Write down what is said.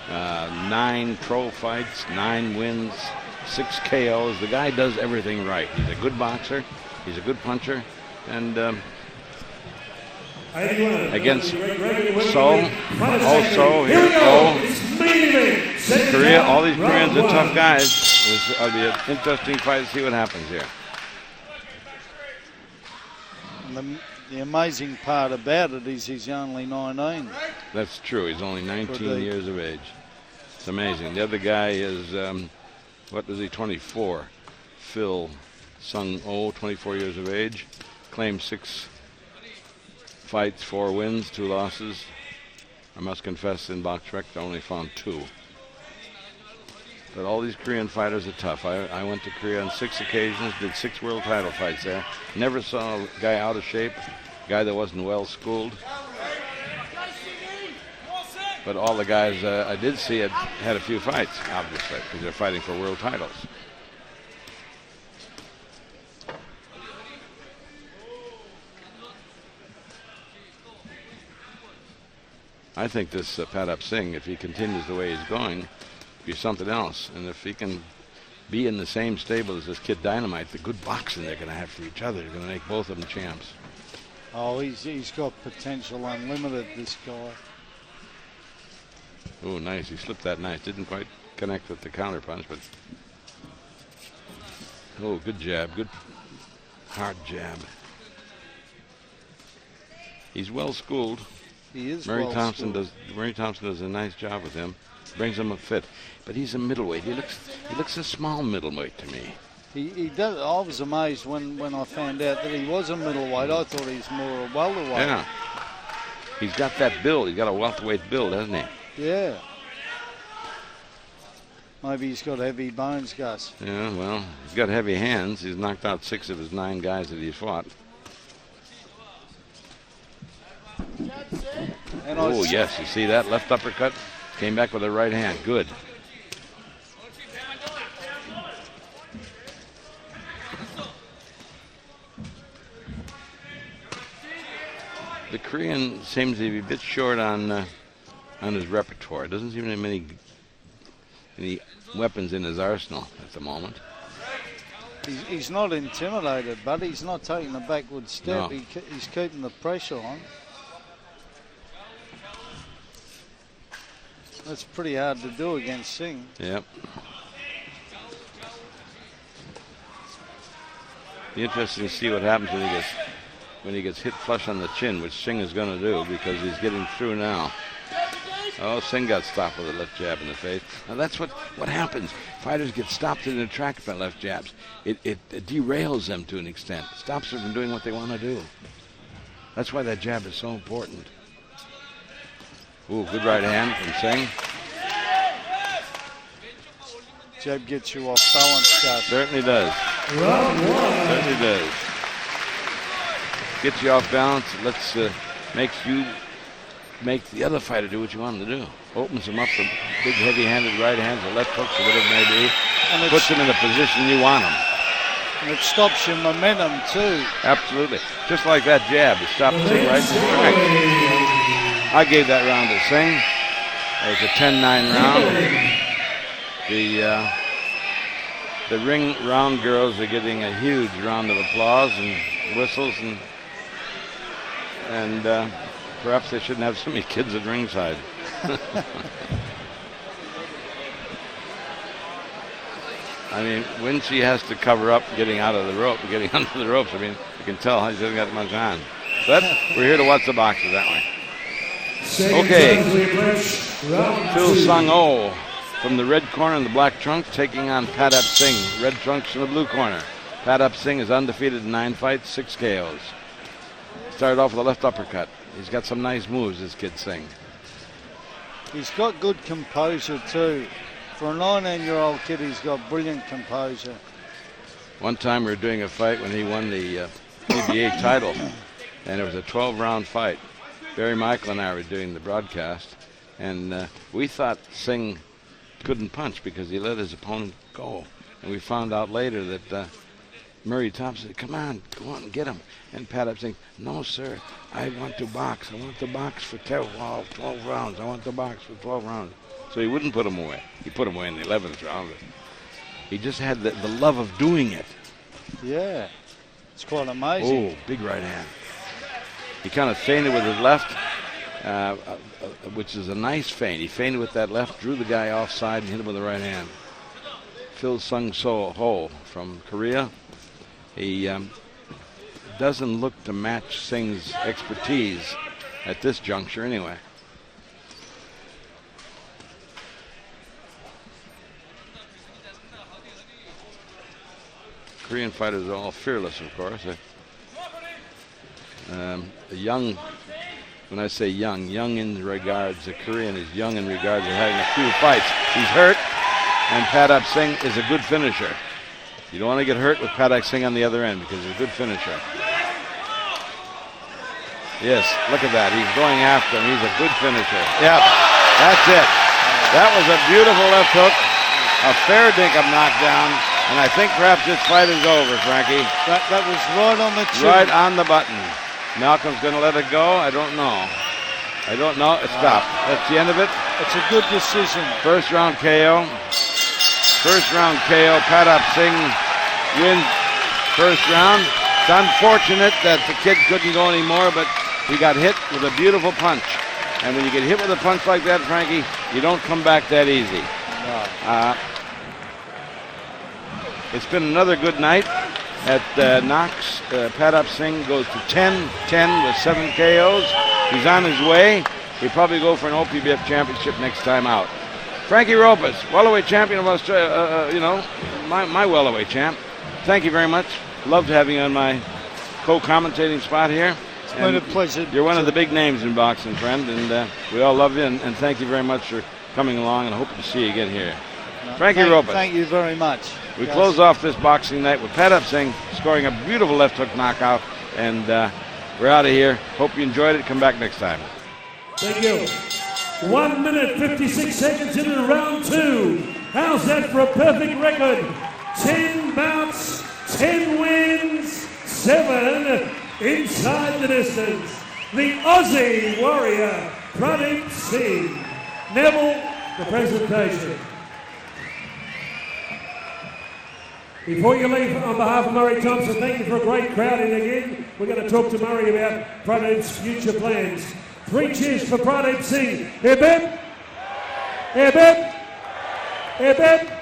9 pro fights, 9 wins, 6 KOs. The guy does everything right. He's a good boxer. He's a good puncher. And against Seoul, also here, Korea, all these Koreans are tough guys. It'll be an interesting fight to see what happens here. The amazing part about it is he's only 19. That's true. He's only 19 years of age. It's amazing. The other guy is, what was he, 24. Pil-Seung Oh, 24 years of age. Claimed 6 fights, 4 wins, 2 losses. I must confess, in BoxRec, I only found 2. But all these Korean fighters are tough. I went to Korea on 6 occasions, did 6 world title fights there. Never saw a guy out of shape, a guy that wasn't well schooled. But all the guys I did see had a few fights, obviously, because they're fighting for world titles. I think this Pradeep Singh, if he continues the way he's going, be something else. And if he can be in the same stable as this kid Dynamite, the good boxing they're going to have for each other is going to make both of them champs. Oh, he's got potential unlimited, this guy. Oh, nice. He slipped that nice. Didn't quite connect with the counter punch, but... Oh, good jab. Good hard jab. He's well schooled. He is Murray well Thompson schooled. Murray Thompson does a nice job with him. Brings him a fit. But he's a middleweight. He looks a small middleweight to me. He does. I was amazed when I found out that he was a middleweight. I thought he was more a welterweight. Yeah. He's got that build. He's got a welterweight build, hasn't he? Yeah. Maybe he's got heavy bones, Gus. Yeah, well, he's got heavy hands. He's knocked out 6 of his 9 guys that he's fought. And oh, yes, you see that left uppercut? Came back with a right hand. Good. The Korean seems to be a bit short on his repertoire. Doesn't seem to have many weapons in his arsenal at the moment. He's not intimidated, but he's not taking a backward step. No. He's keeping the pressure on. That's pretty hard to do against Singh. Yep. Be interesting to see what happens when he gets hit flush on the chin, which Singh is going to do because he's getting through now. Oh, Singh got stopped with a left jab in the face. Now that's what happens. Fighters get stopped in their tracks by left jabs. It derails them to an extent. Stops them from doing what they want to do. That's why that jab is so important. Ooh, good right hand from Singh. Jab gets you off balance, Gus. Certainly does. Certainly does. Gets you off balance. Let's make the other fighter do what you want him to do. Opens him up for big, heavy-handed right hands or left hooks or whatever it may be. And puts him in the position you want him. And it stops your momentum too. Absolutely. Just like that jab. It stopped Singh right in his tracks. I gave that round to Singh. It was a 10-9 round. The ring round girls are getting a huge round of applause and whistles, and perhaps they shouldn't have so many kids at ringside. I mean, when she has to cover up getting under the ropes, I mean, you can tell she doesn't got much on. But we're here to watch the boxers that way. Okay, Pil-Seung Oh from the red corner in the black trunks taking on Pradeep Singh, red trunks in the blue corner. Pradeep Singh is undefeated in 9 fights, 6 KOs. Started off with a left uppercut. He's got some nice moves, this kid Singh. He's got good composure too. For a 19-year-old kid, he's got brilliant composure. One time we were doing a fight when he won the PBA title, and it was a 12-round fight. Barry Michael and I were doing the broadcast, and we thought Singh couldn't punch because he let his opponent go. And we found out later that Murray Thompson said, come on, go on and get him. And Pradeep Singh, no, sir, I want to box. I want to box for 12 rounds. I want to box for 12 rounds. So he wouldn't put him away. He put him away in the 11th round. He just had the love of doing it. Yeah, it's quite amazing. Oh, big right hand. He kind of feinted with his left, which is a nice feint. He feinted with that left, drew the guy offside, and hit him with the right hand. Pil-Seung Oh from Korea. He doesn't look to match Singh's expertise at this juncture anyway. Korean fighters are all fearless, of course. Young, when I say young in regards, the Korean is young in regards to having a few fights. He's hurt, and Pradeep Singh is a good finisher. You don't want to get hurt with Pradeep Singh on the other end because he's a good finisher. Yes, look at that. He's going after him. He's a good finisher. Yep, that's it. That was a beautiful left hook, a fair dinkum knockdown. And I think perhaps this fight is over, Frankie. That was right on the chin. Right on the button. Malcolm's going to let it go? I don't know. It stopped. That's the end of it. It's a good decision. First round KO. Pradeep Singh wins first round. It's unfortunate that the kid couldn't go anymore, but he got hit with a beautiful punch. And when you get hit with a punch like that, Frankie, you don't come back that easy. No. It's been another good night at Knox. Pradeep Singh goes to 10-10 with 7 KOs. He's on his way. He'll probably go for an OPBF championship next time out. Frankie Ropes, welterweight champion of Australia, my welterweight champ. Thank you very much. Love to have you on my co-commentating spot here. It's been a pleasure. You're one of the big names in boxing, friend, and we all love you, and thank you very much for coming along, and I hope to see you again here. Frankie Ropes. Thank you very much. We close off this boxing night with Pradeep Singh scoring a beautiful left hook knockout, and we're out of here. Hope you enjoyed it. Come back next time. Thank you. 1 minute, 56 seconds into round 2. How's that for a perfect record? 10 bouts, 10 wins, 7 inside the distance. The Aussie warrior, Pradeep Singh. Neville, the presentation. Before you leave, on behalf of Murray Thompson, thank you for a great crowd in again. We're going to talk to Murray about Pradeep's future plans. 3 cheers for Pradeep Singh. Hip hip. Hip hip. Hip hip.